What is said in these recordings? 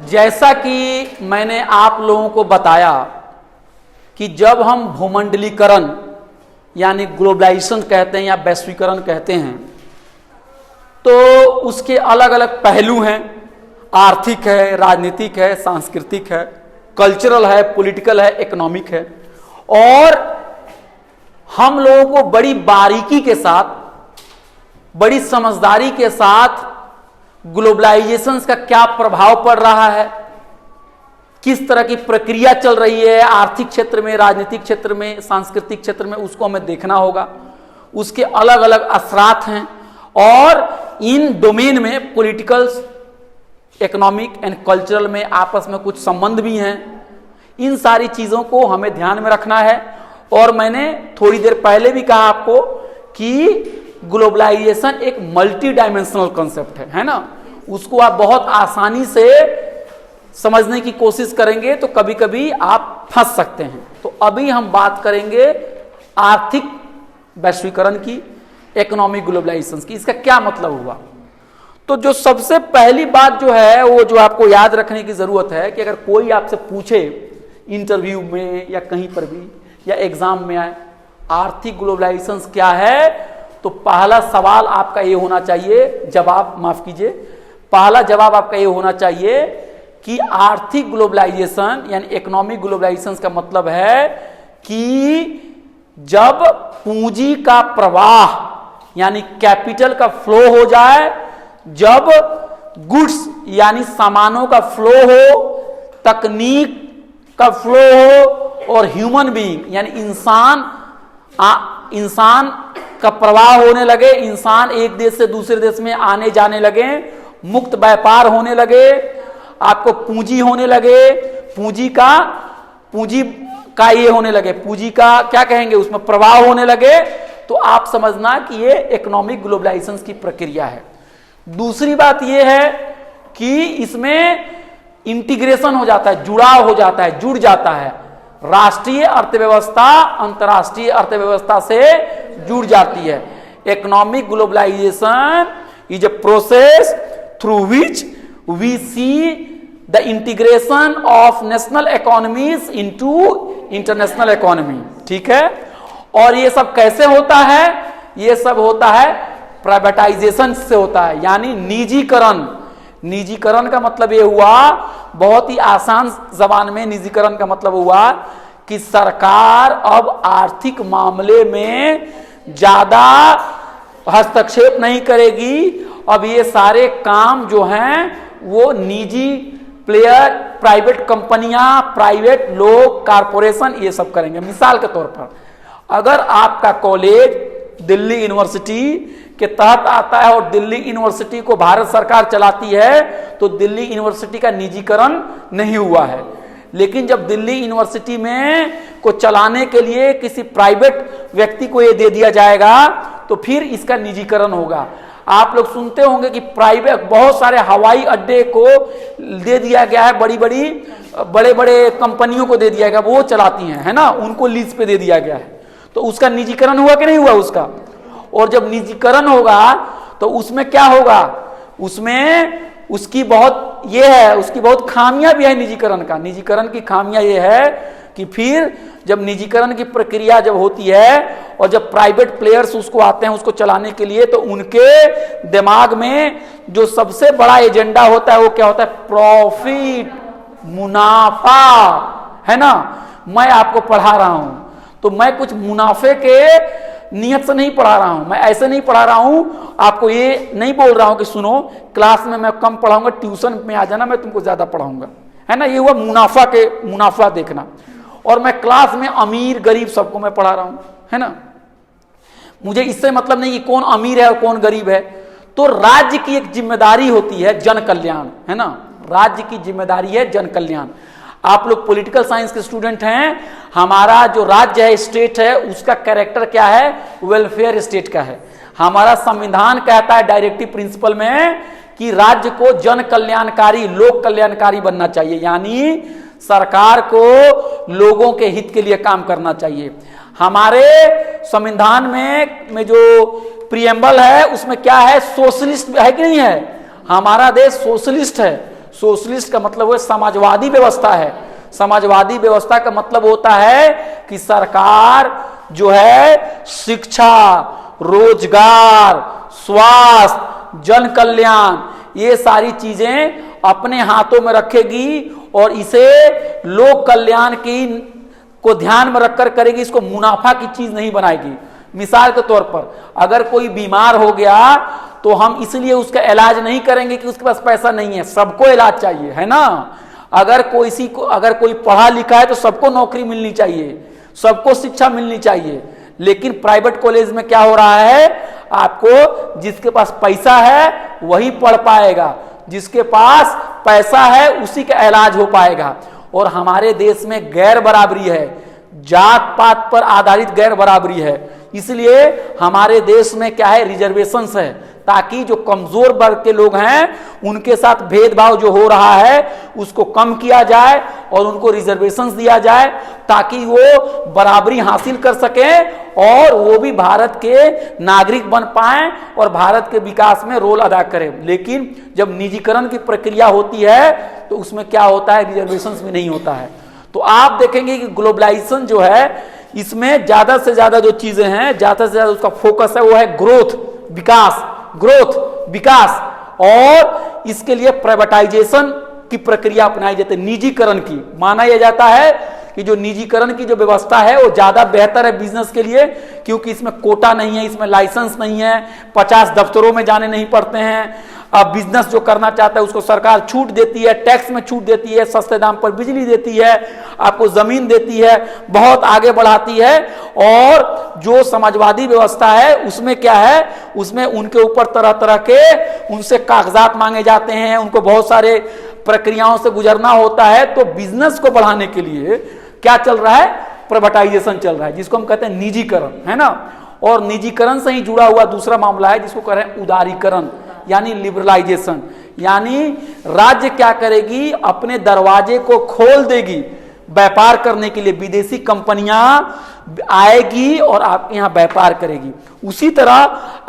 जैसा कि मैंने आप लोगों को बताया कि जब हम भूमंडलीकरण यानी ग्लोबलाइजेशन कहते हैं या वैश्वीकरण कहते हैं तो उसके अलग अलग पहलू हैं। आर्थिक है, राजनीतिक है, सांस्कृतिक है, कल्चरल है, पॉलिटिकल है, इकोनॉमिक है। और हम लोगों को बड़ी बारीकी के साथ, बड़ी समझदारी के साथ ग्लोबलाइजेशन का क्या प्रभाव पड़ रहा है, किस तरह की प्रक्रिया चल रही है आर्थिक क्षेत्र में, राजनीतिक क्षेत्र में, सांस्कृतिक क्षेत्र में, उसको हमें देखना होगा। उसके अलग अलग असरात हैं और इन डोमेन में पॉलिटिकल, इकोनॉमिक एंड कल्चरल में आपस में कुछ संबंध भी हैं। इन सारी चीजों को हमें ध्यान में रखना है। और मैंने थोड़ी देर पहले भी कहा आपको कि ग्लोबलाइजेशन एक मल्टी डायमेंशनल कॉन्सेप्ट है ना। उसको आप बहुत आसानी से समझने की कोशिश करेंगे तो कभी कभी आप फंस सकते हैं। तो अभी हम बात करेंगे आर्थिक वैश्वीकरण की, इकोनॉमिक ग्लोबलाइजेशन की। इसका क्या मतलब हुआ? तो जो सबसे पहली बात जो है वो जो आपको याद रखने की जरूरत है कि अगर कोई आपसे पूछे इंटरव्यू में या कहीं पर भी या एग्जाम में आए आर्थिक ग्लोबलाइजेशन क्या है, तो पहला सवाल आपका ये होना चाहिए, पहला जवाब आपका ये होना चाहिए कि आर्थिक ग्लोबलाइजेशन यानी इकोनॉमिक ग्लोबलाइजेशन का मतलब है कि जब पूंजी का प्रवाह यानी कैपिटल का फ्लो हो जाए, जब गुड्स यानी सामानों का फ्लो हो, तकनीक का फ्लो हो और ह्यूमन बीइंग यानी इंसान का प्रवाह होने लगे, इंसान एक देश से दूसरे देश में आने जाने लगे, मुक्त व्यापार होने लगे, आपको पूंजी होने लगे, पूंजी का ये होने लगे, पूंजी का क्या कहेंगे उसमें प्रवाह होने लगे, तो आप समझना कि ये इकोनॉमिक ग्लोबलाइजेशन की प्रक्रिया है। दूसरी बात ये है कि इसमें इंटीग्रेशन हो जाता है, जुड़ाव हो जाता है, जुड़ जाता है। राष्ट्रीय अर्थव्यवस्था अंतर्राष्ट्रीय अर्थव्यवस्था से जुड़ जाती है। Economic globalisation is a process through which we see the integration of national economies into international economy. ठीक है। और ये सब कैसे होता है? ये सब होता है प्राइवेटाइजेशन से होता है, यानी निजीकरण। निजीकरण का मतलब ये हुआ, बहुत ही आसान जबान में निजीकरण का मतलब हुआ कि सरकार अब आर्थिक मामले में ज्यादा हस्तक्षेप नहीं करेगी। अब ये सारे काम जो हैं वो निजी प्लेयर, प्राइवेट कंपनियां, प्राइवेट लोग, कारपोरेशन ये सब करेंगे। मिसाल के तौर पर अगर आपका कॉलेज दिल्ली यूनिवर्सिटी के तहत आता है और दिल्ली यूनिवर्सिटी को भारत सरकार चलाती है, तो दिल्ली यूनिवर्सिटी का निजीकरण नहीं हुआ है। लेकिन जब दिल्ली यूनिवर्सिटी में को चलाने के लिए किसी प्राइवेट व्यक्ति को ये दे दिया जाएगा तो फिर इसका निजीकरण होगा। आप लोग सुनते होंगे कि प्राइवेट बहुत सारे हवाई अड्डे को दे दिया गया है, बड़े बड़े कंपनियों को दे दिया गया, वो चलाती हैं, है ना, उनको लीज पे दे दिया गया है। तो उसका निजीकरण हुआ कि नहीं हुआ उसका? और जब निजीकरण होगा तो उसमें क्या होगा? उसमें उसकी बहुत खामियां भी है निजीकरण का। निजीकरण की खामियां ये है कि फिर जब निजीकरण की प्रक्रिया जब होती है और जब प्राइवेट प्लेयर्स उसको आते हैं उसको चलाने के लिए, तो उनके दिमाग में जो सबसे बड़ा एजेंडा होता है वो क्या होता है? प्रॉफिट, मुनाफा, है ना। मैं आपको पढ़ा रहा हूं तो मैं कुछ मुनाफे के नियत से नहीं पढ़ा रहा हूं, मैं ऐसे नहीं पढ़ा रहा हूं। आपको ये नहीं बोल रहा हूं कि सुनो क्लास में मैं कम पढ़ाऊंगा, ट्यूशन में आ जाना, मैं तुमको ज्यादा पढ़ाऊंगा, है ना। ये हुआ मुनाफा देखना। और मैं क्लास में अमीर गरीब सबको मैं पढ़ा रहा हूं, है ना। मुझे इससे मतलब नहीं कि कौन अमीर है और कौन गरीब है। तो राज्य की एक जिम्मेदारी होती है जन कल्याण, है ना। राज्य की जिम्मेदारी है जन कल्याण। आप लोग पॉलिटिकल साइंस के स्टूडेंट हैं, हमारा जो राज्य है, स्टेट है, उसका कैरेक्टर क्या है? वेलफेयर स्टेट का है। हमारा संविधान कहता है डायरेक्टिव प्रिंसिपल में कि राज्य को जन कल्याणकारी, लोक कल्याणकारी बनना चाहिए, यानी सरकार को लोगों के हित के लिए काम करना चाहिए। हमारे संविधान में जो प्रिएम्बल है उसमें क्या है? सोशलिस्ट है कि नहीं है? हमारा देश सोशलिस्ट है। सोशलिस्ट का मतलब है समाजवादी व्यवस्था है। समाजवादी व्यवस्था का मतलब होता है कि सरकार जो है शिक्षा, रोजगार, स्वास्थ्य, जन कल्याण, ये सारी चीजें अपने हाथों में रखेगी और इसे लोक कल्याण की को ध्यान में रखकर करेगी, इसको मुनाफा की चीज नहीं बनाएगी। मिसाल के तौर पर अगर कोई बीमार हो गया तो हम इसलिए उसका इलाज नहीं करेंगे कि उसके पास पैसा नहीं है, सबको इलाज चाहिए, है ना। अगर कोई पढ़ा लिखा है तो सबको नौकरी मिलनी चाहिए, सबको शिक्षा मिलनी चाहिए। लेकिन प्राइवेट कॉलेज में क्या हो रहा है, आपको जिसके पास पैसा है वही पढ़ पाएगा, जिसके पास पैसा है उसी का इलाज हो पाएगा। और हमारे देश में गैर बराबरी है, जात पात पर आधारित गैर बराबरी है, इसलिए हमारे देश में क्या है, रिजर्वेशंस है, ताकि जो कमजोर वर्ग के लोग हैं उनके साथ भेदभाव जो हो रहा है उसको कम किया जाए और उनको रिजर्वेशंस दिया जाए ताकि वो बराबरी हासिल कर सकें और वो भी भारत के नागरिक बन पाएं और भारत के विकास में रोल अदा करें। लेकिन जब निजीकरण की प्रक्रिया होती है तो उसमें क्या होता है, रिजर्वेशंस भी नहीं होता है। तो आप देखेंगे कि ग्लोबलाइजेशन जो है इसमें ज्यादा से ज्यादा जो चीजें हैं, ज्यादा से ज्यादा उसका फोकस है वो है ग्रोथ, विकास, और इसके लिए प्राइवेटाइजेशन की प्रक्रिया अपनाई जाती है, निजीकरण की। माना यह जाता है कि जो निजीकरण की जो व्यवस्था है वो ज्यादा बेहतर है बिजनेस के लिए, क्योंकि इसमें कोटा नहीं है, इसमें लाइसेंस नहीं है, 50 दफ्तरों में जाने नहीं पड़ते हैं। अब बिजनेस जो करना चाहता है उसको सरकार छूट देती है, टैक्स में छूट देती है, सस्ते दाम पर बिजली देती है, आपको जमीन देती है, बहुत आगे बढ़ाती है। और जो समाजवादी व्यवस्था है उसमें क्या है, उसमें उनके ऊपर तरह तरह के उनसे कागजात मांगे जाते हैं, उनको बहुत सारे प्रक्रियाओं से गुजरना होता है। तो बिजनेस को बढ़ाने के लिए क्या चल रहा है, प्राइवेटाइजेशन चल रहा है, जिसको हम कहते हैं निजीकरण, है ना। और निजीकरण से ही जुड़ा हुआ दूसरा मामला है जिसको कह रहे हैं उदारीकरण, यानी लिबरलाइजेशन। यानी राज्य क्या करेगी, अपने दरवाजे को खोल देगी व्यापार करने के लिए, विदेशी कंपनियां आएगी और आपके यहां व्यापार करेगी। उसी तरह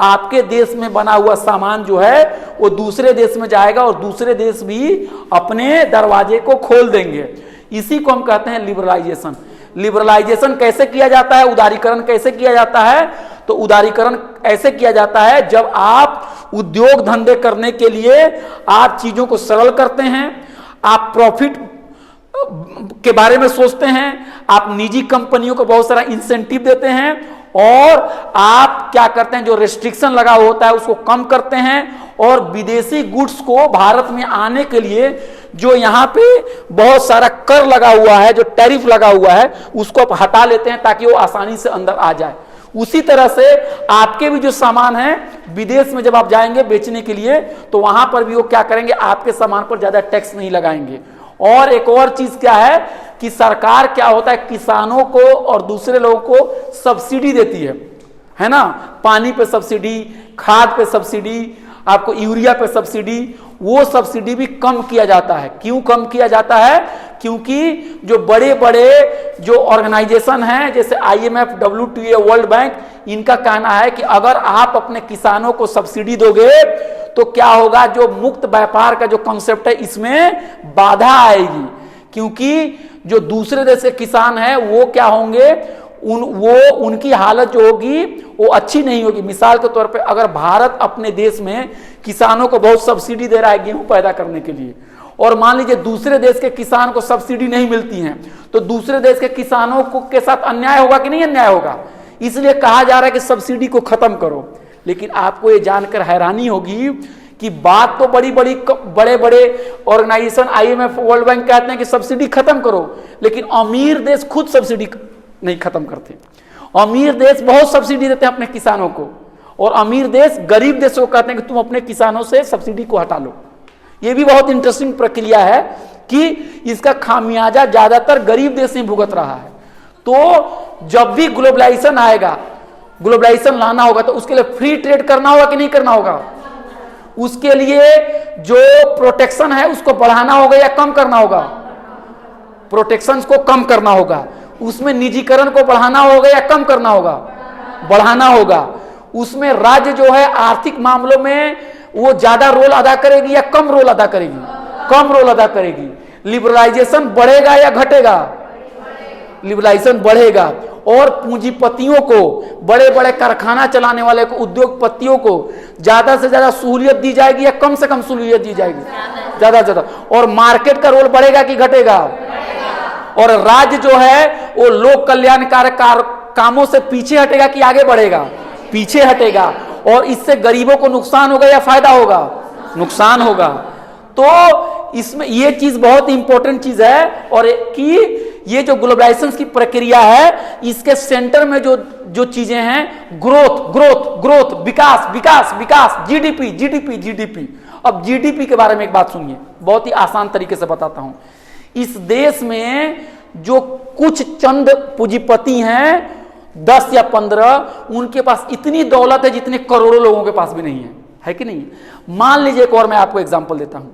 आपके देश में बना हुआ सामान जो है वो दूसरे देश में जाएगा और दूसरे देश भी अपने दरवाजे को खोल देंगे। इसी को हम कहते हैं लिबरलाइजेशन। लिबरलाइजेशन कैसे किया जाता है, उदारीकरण कैसे किया जाता है, तो उदारीकरण ऐसे किया जाता है जब आप उद्योग धंधे करने के लिए आप चीजों को सरल करते हैं, आप प्रॉफिट के बारे में सोचते हैं, आप निजी कंपनियों को बहुत सारा इंसेंटिव देते हैं और आप क्या करते हैं, जो रेस्ट्रिक्शन लगा होता है उसको कम करते हैं और विदेशी गुड्स को भारत में आने के लिए जो यहाँ पे बहुत सारा कर लगा हुआ है, जो टैरिफ लगा हुआ है, उसको आप हटा लेते हैं ताकि वो आसानी से अंदर आ जाए। उसी तरह से आपके भी जो सामान है विदेश में जब आप जाएंगे बेचने के लिए तो वहां पर भी वो क्या करेंगे, आपके सामान पर ज्यादा टैक्स नहीं लगाएंगे। और एक और चीज क्या है कि सरकार क्या होता है, किसानों को और दूसरे लोगों को सब्सिडी देती है ना। पानी पे सब्सिडी, खाद पे सब्सिडी, आपको यूरिया पे सब्सिडी, वो सब्सिडी भी कम किया जाता है। क्यों कम किया जाता है, क्योंकि जो बड़े बड़े जो ऑर्गेनाइजेशन हैं जैसे IMF, WTO, वर्ल्ड बैंक, इनका कहना है कि अगर आप अपने किसानों को सब्सिडी दोगे तो क्या होगा, जो मुक्त व्यापार का जो कॉन्सेप्ट है इसमें बाधा आएगी। क्योंकि जो दूसरे देश के किसान हैं वो क्या होंगे, उनकी हालत जो होगी वो अच्छी नहीं होगी। मिसाल के तौर पे अगर भारत अपने देश में किसानों को बहुत सब्सिडी दे रहा है गेहूं पैदा करने के लिए, और मान लीजिए दूसरे देश के किसान को सब्सिडी नहीं मिलती है, तो दूसरे देश के किसानों को के साथ अन्याय होगा कि नहीं अन्याय होगा। इसलिए कहा जा रहा है कि सब्सिडी को खत्म करो। लेकिन आपको ये जानकर हैरानी होगी कि बात तो बड़े बड़े ऑर्गेनाइजेशन IMF, वर्ल्ड बैंक कहते हैं कि सब्सिडी खत्म करो, लेकिन अमीर देश खुद सब्सिडी नहीं खत्म करते। अमीर देश बहुत सब्सिडी देते हैं अपने किसानों को, और अमीर देश गरीब देशों को कहते हैं कि तुम अपने किसानों से सब्सिडी को हटा लो। यह भी बहुत इंटरेस्टिंग प्रक्रिया है कि इसका खामियाजा ज्यादातर गरीब देश ही भुगत रहा है। तो जब भी ग्लोबलाइजेशन आएगा, ग्लोबलाइजेशन लाना होगा तो उसके लिए फ्री ट्रेड करना होगा कि नहीं करना होगा, उसके लिए जो प्रोटेक्शन है उसको बढ़ाना होगा या कम करना होगा, प्रोटेक्शन को कम करना होगा। उसमें निजीकरण को बढ़ाना होगा या कम करना होगा, बढ़ाना होगा। उसमें राज्य जो है आर्थिक मामलों में वो ज्यादा रोल अदा करेगी या कम रोल अदा करेगी, कम रोल अदा करेगी। लिबरलाइजेशन बढ़ेगा या घटेगा? लिबरलाइजेशन बढ़ेगा और पूंजीपतियों को, बड़े बड़े कारखाना चलाने वाले को, उद्योगपतियों को ज्यादा से ज्यादा सहूलियत दी जाएगी या कम से कम सहूलियत दी जाएगी? ज्यादा से ज्यादा। और मार्केट का रोल बढ़ेगा कि घटेगा? और राज्य जो है वो लोक कल्याणकारी कामों से पीछे हटेगा कि आगे बढ़ेगा? पीछे हटेगा। और इससे गरीबों को नुकसान होगा या फायदा होगा? नुकसान होगा। तो इसमें ये चीज बहुत इंपॉर्टेंट चीज है, और कि ये जो ग्लोबलाइजेशन की प्रक्रिया है, इसके सेंटर में जो चीजें हैं, ग्रोथ ग्रोथ ग्रोथ, विकास विकास विकास, जीडीपी जीडीपी जीडीपी। अब जीडीपी के बारे में एक बात सुनिए, बहुत ही आसान तरीके से बताता हूं। इस देश में जो कुछ चंद पूंजीपति हैं, 10 या 15, उनके पास इतनी दौलत है जितने करोड़ों लोगों के पास भी नहीं है कि नहीं? मान लीजिए एक और मैं आपको एग्जांपल देता हूं।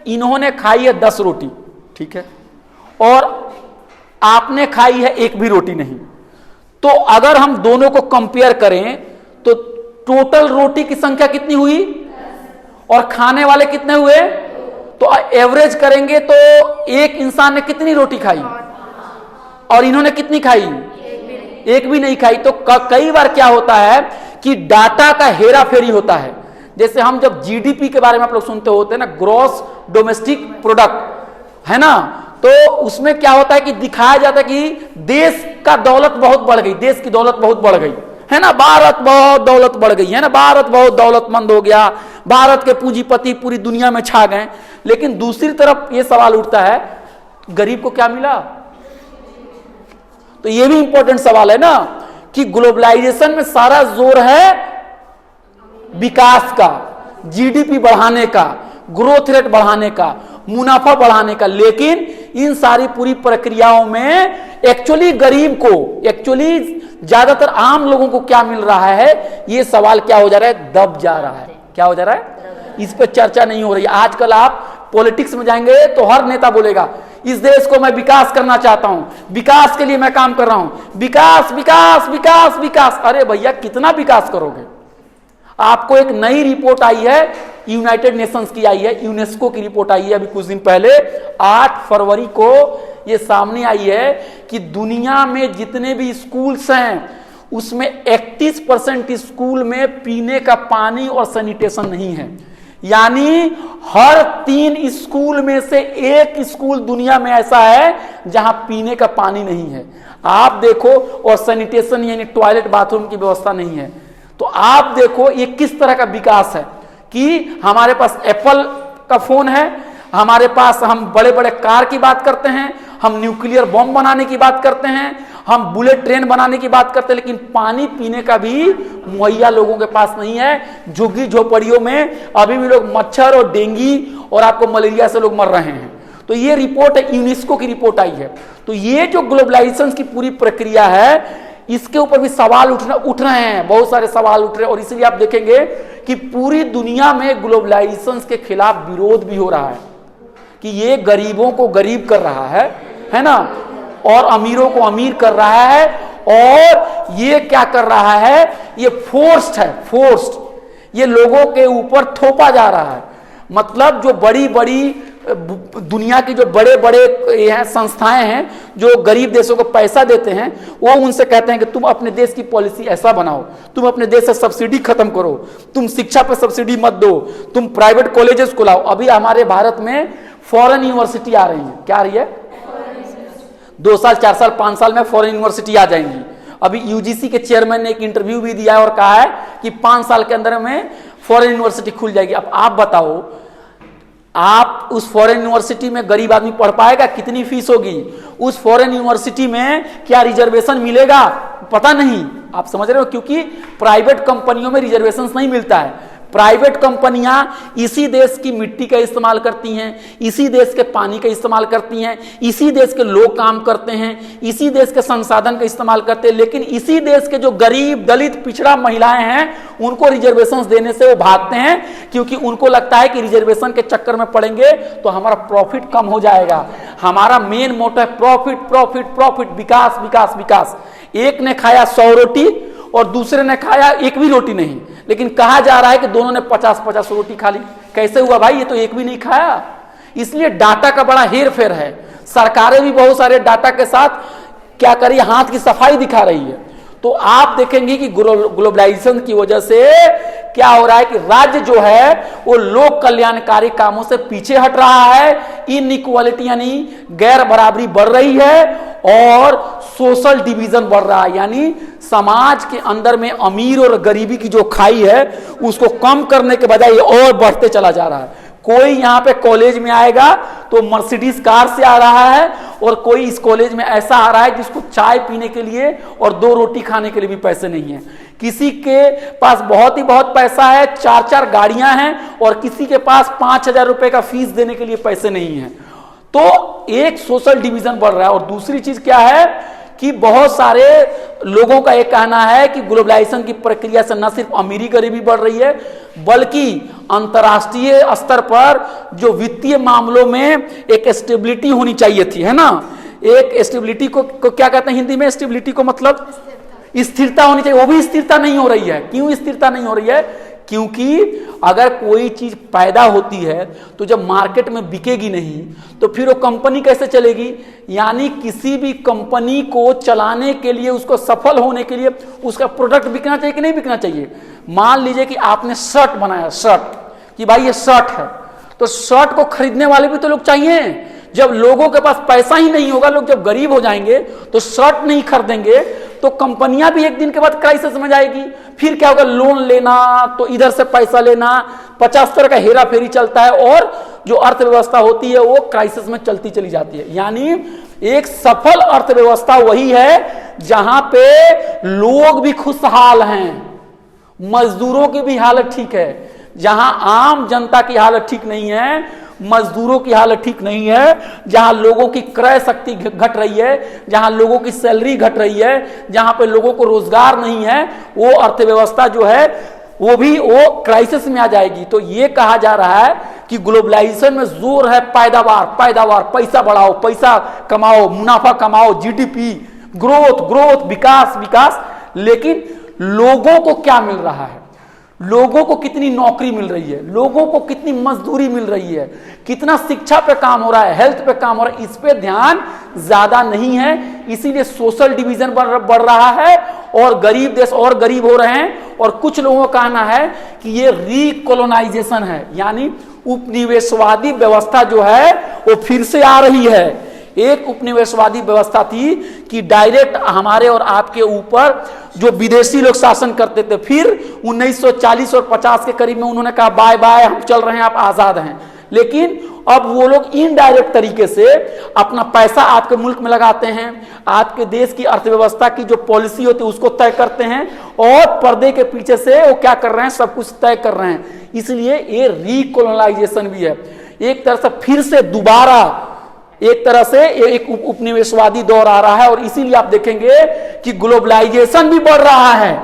इन्होंने खाई है 10 रोटी, ठीक है, और आपने खाई है एक भी रोटी नहीं। तो अगर हम दोनों को कंपेयर करें तो टोटल रोटी की संख्या कितनी हुई और खाने वाले कितने हुए? तो एवरेज करेंगे तो एक इंसान ने कितनी रोटी खाई और इन्होंने कितनी खाई? एक भी नहीं खाई। तो कई बार क्या होता है कि डाटा का हेरा फेरी होता है। जैसे हम जब जीडीपी के बारे में आप लोग सुनते होते हैं ना, ग्रॉस डोमेस्टिक प्रोडक्ट, है ना, तो उसमें क्या होता है कि दिखाया जाता है कि देश का दौलत बहुत बढ़ गई, देश की दौलत बहुत बढ़ गई, है ना, भारत बहुत दौलत बढ़ गई, है ना, भारत बहुत दौलतमंद हो गया, भारत के पूंजीपति पूरी दुनिया में छा गए। लेकिन दूसरी तरफ यह सवाल उठता है, गरीब को क्या मिला? तो यह भी इंपॉर्टेंट सवाल है ना कि ग्लोबलाइजेशन में सारा जोर है विकास का, जीडीपी बढ़ाने का, ग्रोथ रेट बढ़ाने का, मुनाफा बढ़ाने का। लेकिन इन सारी पूरी प्रक्रियाओं में एक्चुअली गरीब को, एक्चुअली ज्यादातर आम लोगों को क्या मिल रहा है, ये सवाल क्या हो जा रहा है? दब जा रहा है। क्या हो जा रहा है? इस पर चर्चा नहीं हो रही। आजकल आप पॉलिटिक्स में जाएंगे तो हर नेता बोलेगा इस देश को मैं विकास करना चाहता हूं, विकास के लिए मैं काम कर रहा हूं, विकास विकास विकास विकास। अरे भैया कितना विकास करोगे? आपको एक नई रिपोर्ट आई है, यूनाइटेड नेशंस की आई है, यूनेस्को की रिपोर्ट आई है अभी कुछ दिन पहले, 8 फरवरी को यह सामने आई है कि दुनिया में जितने भी स्कूल्स हैं उसमें 31% स्कूल में पीने का पानी और सैनिटेशन नहीं है। यानी हर 3 स्कूल में से 1 स्कूल दुनिया में ऐसा है जहां पीने का पानी नहीं है। आप देखो, और सैनिटेशन यानी टॉयलेट बाथरूम की व्यवस्था नहीं है। तो आप देखो ये किस तरह का विकास है कि हमारे पास एप्पल का फोन है, हमारे पास हम बड़े बड़े कार की बात करते हैं, हम न्यूक्लियर बॉम्ब बनाने की बात करते हैं, हम बुलेट ट्रेन बनाने की बात करते हैं, लेकिन पानी पीने का भी मुहैया लोगों के पास नहीं है। झुग्गी झोपड़ियों में अभी भी लोग मच्छर और डेंगू और आपको मलेरिया से लोग मर रहे हैं। तो ये रिपोर्ट है, यूनेस्को की रिपोर्ट आई है। तो ये जो ग्लोबलाइजेशन की पूरी प्रक्रिया है, इसके ऊपर भी सवाल उठ रहे हैं, बहुत सारे सवाल उठ रहे हैं। और इसलिए आप देखेंगे कि पूरी दुनिया में ग्लोबलाइजेशन के खिलाफ विरोध भी हो रहा है कि ये गरीबों को गरीब कर रहा है ना, और अमीरों को अमीर कर रहा है, और ये क्या कर रहा है, ये फोर्स्ड है, फोर्स्ड, ये लोगों के ऊपर थोपा जा रहा है। मतलब जो बड़ी बड़ी दुनिया की जो बड़े बड़े संस्थाएं हैं जो गरीब देशों को पैसा देते हैं, वो उनसे कहते हैं कि तुम अपने देश की पॉलिसी ऐसा बनाओ, तुम अपने देश से सब्सिडी खत्म करो, तुम शिक्षा पर सब्सिडी मत दो, तुम प्राइवेट कॉलेजेस को लाओ। अभी हमारे भारत में फॉरेन यूनिवर्सिटी आ रही है। क्या आ रही है? 2 साल 4 साल 5 साल में फॉरेन यूनिवर्सिटी आ जाएंगी। अभी यूजीसी के चेयरमैन ने एक इंटरव्यू भी दिया और कहा है कि 5 साल के अंदर में फॉरेन यूनिवर्सिटी खुल जाएगी। अब आप बताओ, आप उस फॉरेन यूनिवर्सिटी में गरीब आदमी पढ़ पाएगा? कितनी फीस होगी? उस फॉरेन यूनिवर्सिटी में क्या रिजर्वेशन मिलेगा? पता नहीं। आप समझ रहे हो? क्योंकि प्राइवेट कंपनियों में रिजर्वेशन नहीं मिलता है। प्राइवेट कंपनियां इसी देश की मिट्टी का इस्तेमाल करती हैं, इसी देश के पानी का इस्तेमाल करती हैं, इसी देश के लोग काम करते हैं, इसी देश के संसाधन का इस्तेमाल करते हैं। लेकिन इसी देश के जो गरीब, दलित, पिछड़ा महिलाएं हैं, उनको रिजर्वेशन देने से वो भागते हैं, क्योंकि उनको लगता है कि रिजर्वेशन के चक्कर में पड़ेंगे तो हमारा प्रॉफिट कम हो जाएगा। हमारा मेन मोटो है प्रॉफिट प्रॉफिट प्रॉफिट, विकास विकास विकास। एक ने खाया 100 रोटी और दूसरे ने खाया एक भी रोटी नहीं, लेकिन कहा जा रहा है कि दोनों ने 50-50 रोटी खा ली। कैसे हुआ भाई, ये तो एक भी नहीं खाया। इसलिए डाटा का बड़ा हेर फेर है। सरकारें भी बहुत सारे डाटा के साथ क्या करी, हाथ की सफाई दिखा रही है। तो आप देखेंगे कि ग्लोबलाइजेशन की वजह से क्या हो रहा है कि राज्य जो है वो लोक कल्याणकारी कामों से पीछे हट रहा है। इनइक्वालिटी यानी गैर बराबरी बढ़ रही है और सोशल डिवीजन बढ़ रहा है, यानी समाज के अंदर में अमीर और गरीबी की जो खाई है उसको कम करने के बजाय और बढ़ते चला जा रहा है। कोई यहाँ पे कॉलेज में आएगा तो मर्सिडीज कार से आ रहा है और कोई इस कॉलेज में ऐसा आ रहा है जिसको चाय पीने के लिए और 2 रोटी खाने के लिए भी पैसे नहीं है। किसी के पास बहुत ही बहुत पैसा है, 4-4 गाड़ियां हैं, और किसी के पास 5,000 रुपए का फीस देने के लिए पैसे नहीं है। तो एक सोशल डिवीजन बढ़ रहा है। और दूसरी चीज क्या है कि बहुत सारे लोगों का एक कहना है कि ग्लोबलाइजेशन की प्रक्रिया से न सिर्फ अमीरी गरीबी बढ़ रही है बल्कि अंतर्राष्ट्रीय स्तर पर जो वित्तीय मामलों में एक स्टेबिलिटी होनी चाहिए थी, है ना। एक स्टेबिलिटी को क्या कहते हैं हिंदी में, स्टेबिलिटी को मतलब स्थिरता होनी चाहिए, वो भी स्थिरता नहीं हो रही है। क्यों स्थिरता नहीं हो रही है? क्योंकि अगर कोई चीज पैदा होती है तो जब मार्केट में बिकेगी नहीं तो फिर वो कंपनी कैसे चलेगी। यानी किसी भी कंपनी को चलाने के लिए, उसको सफल होने के लिए उसका प्रोडक्ट बिकना चाहिए कि नहीं बिकना चाहिए। मान लीजिए कि आपने शर्ट बनाया, शर्ट कि भाई ये शर्ट है, तो शर्ट को खरीदने वाले भी तो लोग चाहिए। जब लोगों के पास पैसा ही नहीं होगा, लोग जब गरीब हो जाएंगे तो शर्ट नहीं खरीदेंगे, तो कंपनियां भी एक दिन के बाद क्राइसिस में जाएगी। फिर क्या होगा, लोन लेना, तो इधर से पैसा लेना, 50 तरह का हेरा फेरी चलता है और जो अर्थव्यवस्था होती है वो क्राइसिस में चलती चली जाती है। यानी एक सफल अर्थव्यवस्था वही है जहां पे लोग भी खुशहाल हैं, मजदूरों की भी हालत ठीक है। जहां आम जनता की हालत ठीक नहीं है, मजदूरों की हालत ठीक नहीं है, जहां लोगों की क्रय शक्ति घट रही है, जहां लोगों की सैलरी घट रही है, जहां पे लोगों को रोजगार नहीं है, वो अर्थव्यवस्था जो है वो भी वो क्राइसिस में आ जाएगी। तो ये कहा जा रहा है कि ग्लोबलाइजेशन में जोर है पैदावार, पैदावार, पैसा बढ़ाओ, पैसा कमाओ, मुनाफा कमाओ, जीडीपी, ग्रोथ, ग्रोथ, विकास, विकास। लेकिन लोगों को क्या मिल रहा है, लोगों को कितनी नौकरी मिल रही है, लोगों को कितनी मजदूरी मिल रही है, कितना शिक्षा पे काम हो रहा है, हेल्थ पे काम हो रहा है, इस पे ध्यान ज्यादा नहीं है। इसीलिए सोशल डिवीजन बढ़ रहा है और गरीब देश और गरीब हो रहे हैं। और कुछ लोगों का कहना है कि ये रीकोलोनाइजेशन है, यानी उपनिवेशवादी व्यवस्था जो है वो फिर से आ रही है। एक उपनिवेशवादी व्यवस्था थी कि डायरेक्ट हमारे और आपके ऊपर जो विदेशी लोग शासन करते थे, फिर 1940 और 50 के करीब में उन्होंने कहा बाय बाय, हम चल रहे हैं, आप आजाद हैं। लेकिन अब वो लोग इनडायरेक्ट तरीके से अपना पैसा आपके मुल्क में लगाते हैं, आपके देश की अर्थव्यवस्था की जो पॉलिसी होती है उसको तय करते हैं और पर्दे के पीछे से वो क्या कर रहे हैं, सब कुछ तय कर रहे हैं। इसलिए ये रीकोलोनाइजेशन भी है, एक तरह से फिर से दोबारा एक तरह से एक उपनिवेशवादी दौर आ रहा है। और इसीलिए आप देखेंगे कि ग्लोबलाइजेशन भी बढ़ रहा है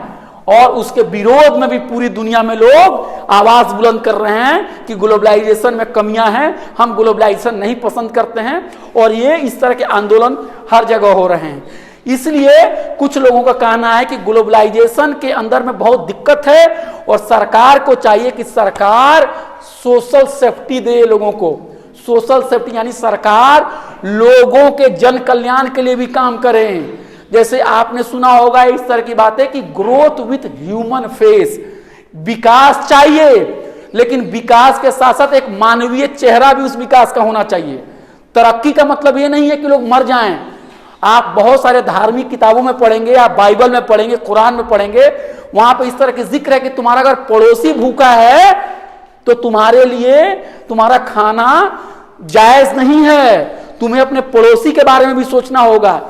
और उसके विरोध में भी पूरी दुनिया में लोग आवाज बुलंद कर रहे हैं कि ग्लोबलाइजेशन में कमियां हैं, हम ग्लोबलाइजेशन नहीं पसंद करते हैं। और ये इस तरह के आंदोलन हर जगह हो रहे हैं। इसलिए कुछ लोगों का कहना है कि ग्लोबलाइजेशन के अंदर में बहुत दिक्कत है और सरकार को चाहिए कि सरकार सोशल सेफ्टी दे लोगों को। सोशल सेफ्टी यानी सरकार लोगों के जन कल्याण के लिए भी काम करें। जैसे आपने सुना होगा इस तरह की बातें कि ग्रोथ विथ ह्यूमन फेस, विकास चाहिए लेकिन विकास के साथ साथ एक मानवीय चेहरा भी उस विकास का होना चाहिए। तरक्की का मतलब ये नहीं है कि लोग मर जाएं। आप बहुत सारे धार्मिक किताबों में पढ़ेंगे, आप बाइबल में पढ़ेंगे, कुरान में पढ़ेंगे, वहां पे इस तरह के जिक्र है कि तुम्हारा अगर पड़ोसी भूखा है तो तुम्हारे लिए तुम्हारा खाना जायज नहीं है, तुम्हें अपने पड़ोसी के बारे में भी सोचना होगा।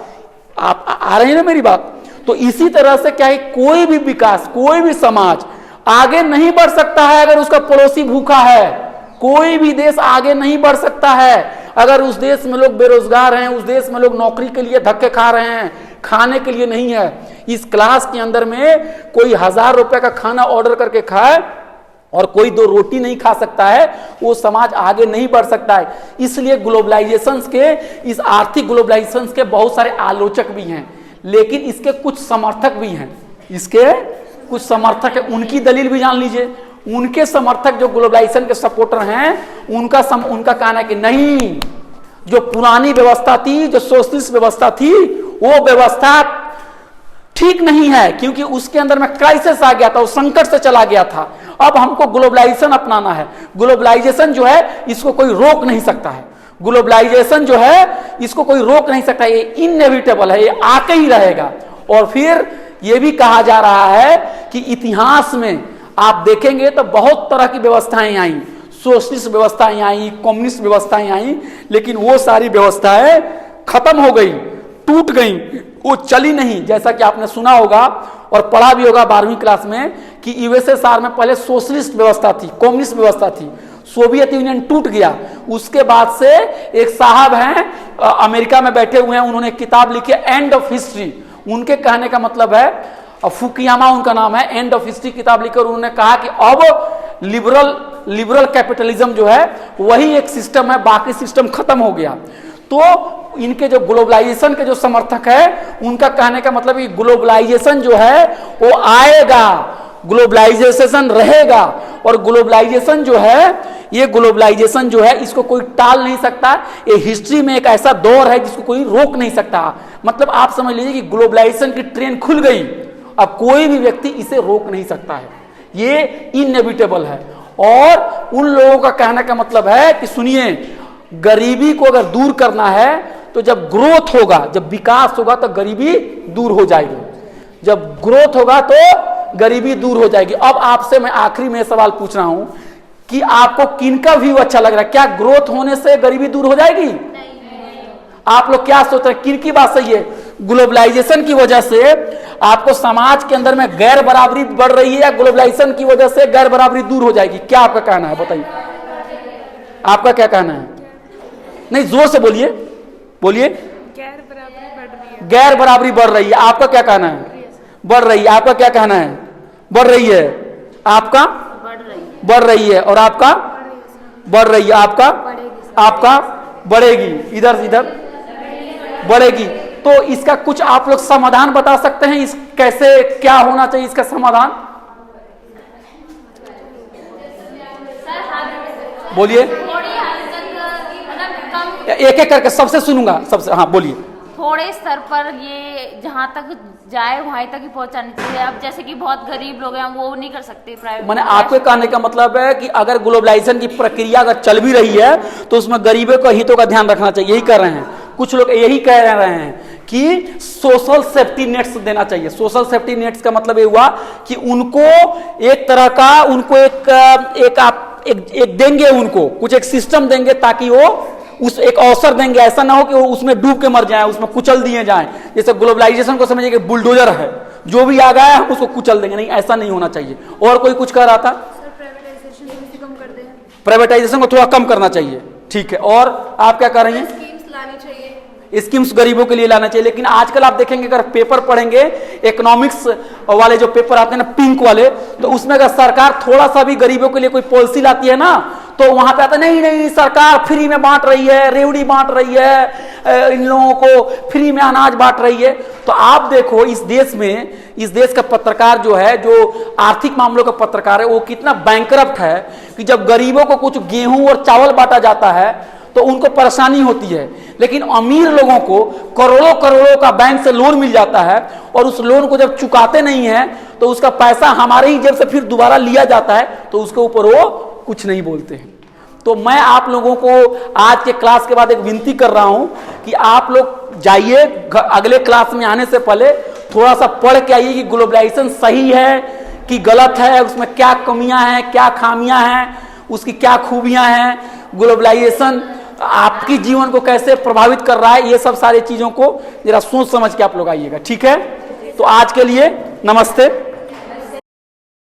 आप आ रहे हैं ना मेरी बात? तो इसी तरह से क्या है, कोई भी विकास, कोई भी समाज आगे नहीं बढ़ सकता है अगर उसका पड़ोसी भूखा है। कोई भी देश आगे नहीं बढ़ सकता है अगर उस देश में लोग बेरोजगार हैं, उस देश में लोग नौकरी के लिए धक्के खा रहे हैं, खाने के लिए नहीं है। इस क्लास के अंदर में कोई 1000 रुपए का खाना ऑर्डर करके खाए और कोई 2 रोटी नहीं खा सकता है, वो समाज आगे नहीं बढ़ सकता है। इसलिए ग्लोबलाइजेशन के, इस आर्थिक ग्लोबलाइजेशन के बहुत सारे आलोचक भी हैं, लेकिन इसके कुछ समर्थक भी हैं। इसके कुछ समर्थक है, उनकी दलील भी जान लीजिए। उनके समर्थक जो ग्लोबलाइजेशन के सपोर्टर हैं, उनका कहना है कि नहीं, जो पुरानी व्यवस्था थी, जो सोशलिस्ट व्यवस्था थी, वो व्यवस्था ठीक नहीं है, क्योंकि उसके अंदर में क्राइसिस आ गया था, वो संकट से चला गया था। अब हमको ग्लोबलाइजेशन अपनाना है। ग्लोबलाइजेशन जो है इसको कोई रोक नहीं सकता है। ग्लोबलाइजेशन जो है इसको कोई रोक नहीं सकता, ये इनएविटेबल है, ये आके ही रहेगा। और फिर ये भी कहा जा रहा है कि इतिहास में आप देखेंगे तो बहुत तरह की व्यवस्थाएं आई, सोशलिस्ट व्यवस्थाएं आई, कम्युनिस्ट व्यवस्थाएं आई, लेकिन वो सारी व्यवस्थाएं खत्म हो गई, टूट गई, वो चली नहीं। जैसा कि आपने सुना होगा और पढ़ा भी होगा 12वीं क्लास में कि यूएसएसआर में पहले सोशलिस्ट व्यवस्था थी, कम्युनिस्ट व्यवस्था थी, सोवियत यूनियन टूट गया। उसके बाद से एक साहब हैं अमेरिका में बैठे हुए हैं, उन्होंने किताब लिखी एंड ऑफ हिस्ट्री। उनके कहने का मतलब है, फुकुयामा उनका नाम है, एंड ऑफ हिस्ट्री किताब लिखकर उन्होंने कहा कि अब लिबरल कैपिटलिज्म जो है वही एक सिस्टम है, बाकी सिस्टम खत्म हो गया। तो इनके जो ग्लोबलाइजेशन के जो समर्थक है, उनका कहने का मतलब कि ग्लोबलाइजेशन जो है वो आएगा, ग्लोबलाइजेशन रहेगा, और ग्लोबलाइजेशन जो है, ये ग्लोबलाइजेशन जो है इसको कोई टाल नहीं सकता। ये हिस्ट्री में एक ऐसा दौर है जिसको कोई रोक नहीं सकता। मतलब आप समझ लीजिए कि ग्लोबलाइजेशन की ट्रेन खुल गई, अब कोई भी व्यक्ति इसे रोक नहीं सकता है, ये इनएविटेबल है। और उन लोगों का कहने का मतलब है कि सुनिए, गरीबी को अगर दूर करना है तो जब ग्रोथ होगा, जब विकास होगा तो गरीबी दूर हो जाएगी। जब ग्रोथ होगा तो गरीबी दूर हो जाएगी। अब आपसे मैं आखिरी में सवाल पूछ रहा हूं कि आपको किनका व्यू अच्छा लग रहा है? क्या ग्रोथ होने से गरीबी दूर हो जाएगी? आप लोग क्या सोच रहे हैं, किनकी बात सही है? ग्लोबलाइजेशन की वजह से आपको समाज के अंदर में गैर बराबरी बढ़ रही है, या ग्लोबलाइजेशन की वजह से गैर बराबरी दूर हो जाएगी? क्या आपका कहना है, बताइए, आपका क्या कहना है? नहीं, जोर से बोलिए, बोलिए। गैर बराबरी बढ़ रही है। गैर बराबरी बढ़ रही है, आपका क्या कहना है? बढ़ रही है, आपका क्या कहना है? बढ़ रही है, आपका बढ़ रही है, और आपका बढ़ रही है, आपका बढ़ेगी, इधर बढ़ेगी। तो इसका कुछ आप लोग समाधान बता सकते हैं, इस कैसे क्या होना चाहिए इसका समाधान? बोलिए, एक एक करके सबसे सुनूंगा, सबसे। हाँ बोलिए। थोड़े स्तर पर ये जहाँ तक जाए वहीं तक ही पहुंचानी चाहिए। अब जैसे कि बहुत गरीब लोग हैं, वो नहीं कर सकते प्राइवेट। मैंने आपके कहने का मतलब है कि अगर ग्लोबलाइजेशन की प्रक्रिया अगर चल भी रही है तो उसमें गरीबों के हितों का ध्यान रखना चाहिए, यही कर रहे हैं कुछ लोग, यही कह रहे हैं कि सोशल सेफ्टी नेट्स देना चाहिए। सोशल सेफ्टी नेट्स का मतलब ये हुआ कि उनको एक तरह का, उनको एक देंगे, उनको कुछ एक सिस्टम देंगे ताकि वो उस एक अवसर देंगे, ऐसा ना हो कि वो उसमें डूब के मर जाए, उसमें कुचल दिए जाएं। जैसे ग्लोबलाइजेशन को समझिए कि बुलडोजर है, जो भी आ गया है हम उसको कुचल देंगे, नहीं, ऐसा नहीं होना चाहिए। और कोई कुछ कह रहा था? प्राइवेटाइजेशन को थोड़ा कम करना चाहिए, ठीक है। और आप क्या कह रही हैं? स्कीम्स गरीबों के लिए लाना चाहिए। लेकिन आजकल आप देखेंगे, अगर पेपर पढ़ेंगे, इकोनॉमिक्स वाले जो पेपर आते हैं ना, पिंक वाले, तो उसमें अगर सरकार थोड़ा सा भी गरीबों के लिए कोई पॉलिसी लाती है ना, तो वहां पे आता नहीं सरकार फ्री में बांट रही है, रेवड़ी बांट रही है, इन लोगों को फ्री में अनाज बांट रही है। तो आप देखो इस देश में, इस देश का पत्रकार जो है, जो आर्थिक मामलों का पत्रकार है, वो कितना बैंकरप्ट है कि जब गरीबों को कुछ गेहूं और चावल बांटा जाता है तो उनको परेशानी होती है, लेकिन अमीर लोगों को करोड़ों करोड़ों का बैंक से लोन मिल जाता है, और उस लोन को जब चुकाते नहीं है तो उसका पैसा हमारे ही जेब से फिर दोबारा लिया जाता है, तो उसके ऊपर वो कुछ नहीं बोलते हैं। तो मैं आप लोगों को आज के क्लास के बाद एक विनती कर रहा हूं कि आप लोग जाइए, अगले क्लास में आने से पहले थोड़ा सा पढ़ के आइए कि ग्लोबलाइजेशन सही है कि गलत है, उसमें क्या कमियां हैं, क्या खामियां हैं, उसकी क्या खूबियां हैं, ग्लोबलाइजेशन आपकी जीवन को कैसे प्रभावित कर रहा है, ये सब सारी चीजों को जरा सोच समझ के आप लोग आइएगा, ठीक है? तो आज के लिए नमस्ते।